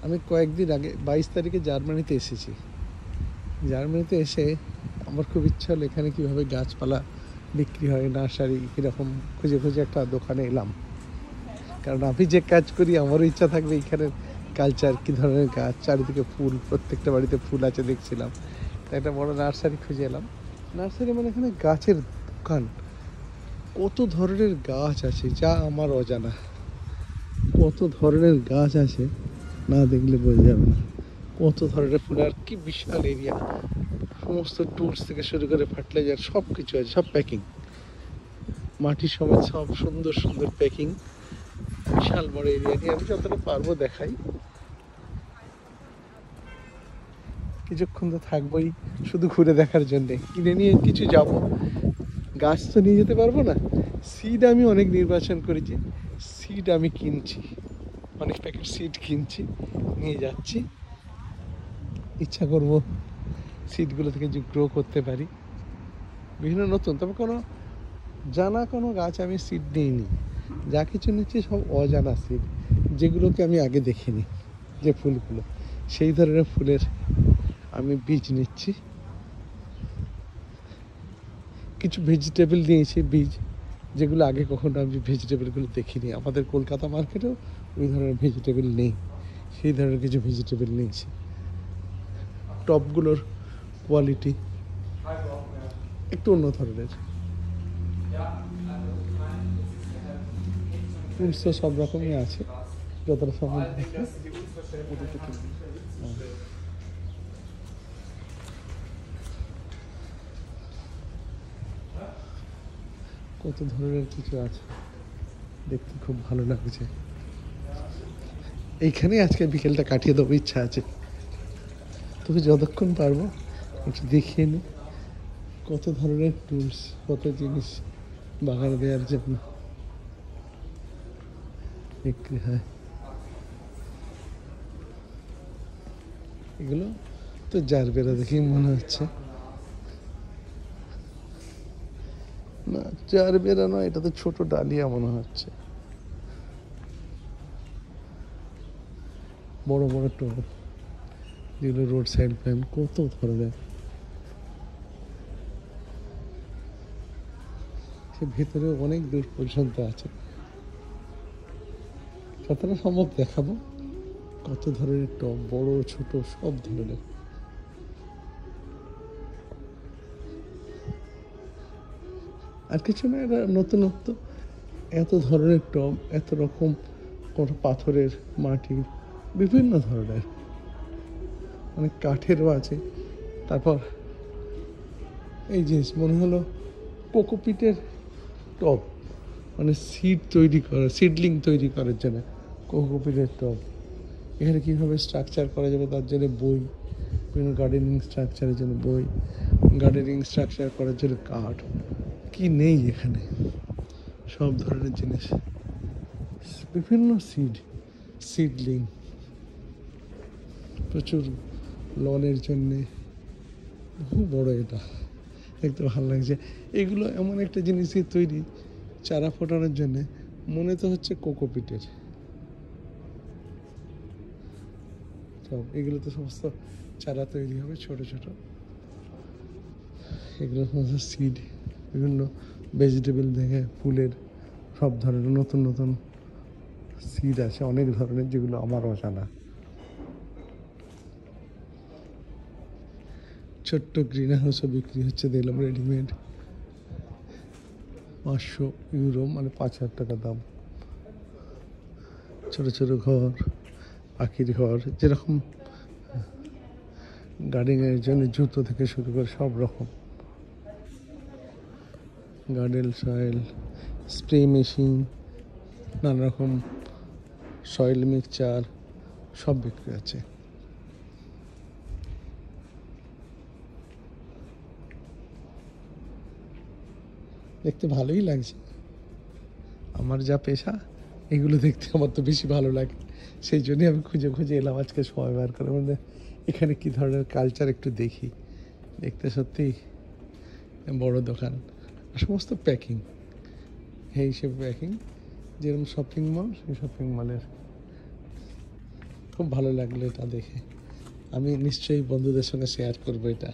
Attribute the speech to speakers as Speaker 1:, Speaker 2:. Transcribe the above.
Speaker 1: আমি কয়েকদিন আগে 22 তারিখে জার্মানিতে এসেছি। জার্মানিতে এসে আমার খুব ইচ্ছা হলো এখানে কীভাবে গাছপালা বিক্রি হয়, নার্সারি কীরকম খুঁজে খুঁজে একটা দোকানে এলাম। কারণ আমি যে কাজ করি আমারও ইচ্ছা থাকবে এইখানের কালচার, কী ধরনের গাছ, চারিদিকে ফুল, প্রত্যেকটা বাড়িতে ফুল আছে দেখছিলাম। তাই একটা বড় নার্সারি খুঁজে এলাম। নার্সারি মানে এখানে গাছের দোকান, কত ধরনের গাছ আছে যা আমার অজানা। কত ধরনের গাছ আছে না দেখলে বোঝা যাবে না। কত ধরনের ফুল, আর কি বিশাল এরিয়া। সমস্ত টুলস থেকে শুরু করে ফার্টিলাইজার সব কিছু আছে, সব প্যাকিং, মাটির সমেত সব সুন্দর সুন্দর প্যাকিং। বিশাল বড় এরিয়া নিয়ে আমি যতটা পারবো দেখাই। কিছুক্ষণ তো থাকবোই শুধু ঘুরে দেখার জন্যে, কিনে নিয়ে কিছু যাব, গাছ তো নিয়ে যেতে পারবো না। সিড আমি অনেক নির্বাচন করেছি, সিড আমি কিনছি, অনেক প্যাকেট সিড কিনছি, নিয়ে যাচ্ছি। ইচ্ছা করবো সিডগুলো থেকে যে গ্রো করতে পারি বিভিন্ন নতুন, তবে কোনো জানা কোনো গাছ আমি সিড নিইনি। যা কিছু নিচ্ছি সব অজানা সিড, যেগুলোকে আমি আগে দেখিনি। যে ফুলগুলো, সেই ধরনের ফুলের আমি বীজ নিচ্ছি। কিছু ভেজিটেবল নিয়েছি বীজ, যেগুলো আগে কখনো আমি ভেজিটেবলগুলো দেখিনি। আমাদের কলকাতা মার্কেটেও ওই ধরনের ভেজিটেবল নেই, সেই ধরনের কিছু ভেজিটেবল নিয়েছি। টপগুলোর কোয়ালিটি একটু অন্য ধরনের। টুলস তো সব রকমই আছে, যতটা সম্ভব। কত ধরনের কিছু আছে, দেখতে খুব ভালো লাগছে। এইখানে আজকে বিকেলটা কাটিয়ে দেবো ইচ্ছা আছে, তবে যতক্ষণ পারবো একটু দেখিয়ে নিই কত ধরনের টুলস, কত জিনিস বাগানে দেওয়ার জন্য বিক্রি হয়। এগুলো তো জারবেরা দেখেই মনে হচ্ছে, না জারবেরা নয়, এটা তো ছোট ডালিয়া মনে হচ্ছে। বড় বড় টব, যেগুলো রোড সাইড প্ল্যান্ট, কত ধরনের। সে ভেতরে অনেক দূর পর্যন্ত আছে, যতটা সম্ভব দেখাবো। কত ধরনের টব, বড় ছোট সব ধরনের। আর কিছু না, এটা নতুনত্ব। এত ধরনের টব, এত রকম, কোনো পাথরের, মাটির, বিভিন্ন ধরনের, অনেক কাঠেরও আছে। তারপর এই জিনিস মনে হলো কোকোপিটের টব, মানে সিড তৈরি করা, সিডলিং তৈরি করার জন্য কোকোপিটের টব। এখানে কীভাবে স্ট্রাকচার করা যাবে তার জন্য বই, বিভিন্ন গার্ডেনিং স্ট্রাকচারের জন্য বই, গার্ডেনিং স্ট্রাকচার করার জন্য কাঠ, কি নেই এখানে, সব ধরনের জিনিস, বিভিন্ন সিডলিং, প্রচুর লনের জন্যে। বহু বড়, এটা দেখতে ভালো লাগছে। এগুলো এমন একটা জিনিসই তৈরি, চারা ফোটানোর জন্যে, মনে তো হচ্ছে কোকোপিটের। সব এগুলো তো সমস্ত চারা তৈরি হবে ছোট ছোট, এগুলো সমস্ত সিড, বিভিন্ন ভেজিটেবল দেখে, ফুলের সব ধরনের নতুন নতুন সিড আছে অনেক ধরনের, যেগুলো আমার অজানা। ছোট্ট গ্রিন হাউসও বিক্রি হচ্ছে, দেখলাম রেডিমেড, 500 ইউরো, মানে 5,000 টাকা দাম। ছোট ছোট ঘর, পাখির ঘর, যেরকম গার্ডেনের জন্য জুতো থেকে শুরু করে সব রকম, গার্ডেন সয়েল, স্প্রে মেশিন, নানা রকম সয়েল মিক্সচার, সব বিক্রি আছে। দেখতে ভালোই লাগছে। আমার যা পেশা, এগুলো দেখতে আমার তো বেশি ভালো লাগে, সেই জন্যই আমি খুঁজে খুঁজে এলাম আজকে সময় বার করে, মানে এখানে কী ধরনের কালচার একটু দেখি। দেখতে সত্যি বড় দোকান, সমস্ত প্যাকিং, এই হিসেবে প্যাকিং, যেরকম শপিং মল, সেই শপিং মলের খুব ভালো লাগলো এটা দেখে। আমি নিশ্চয়ই বন্ধুদের সঙ্গে শেয়ার করবো এটা।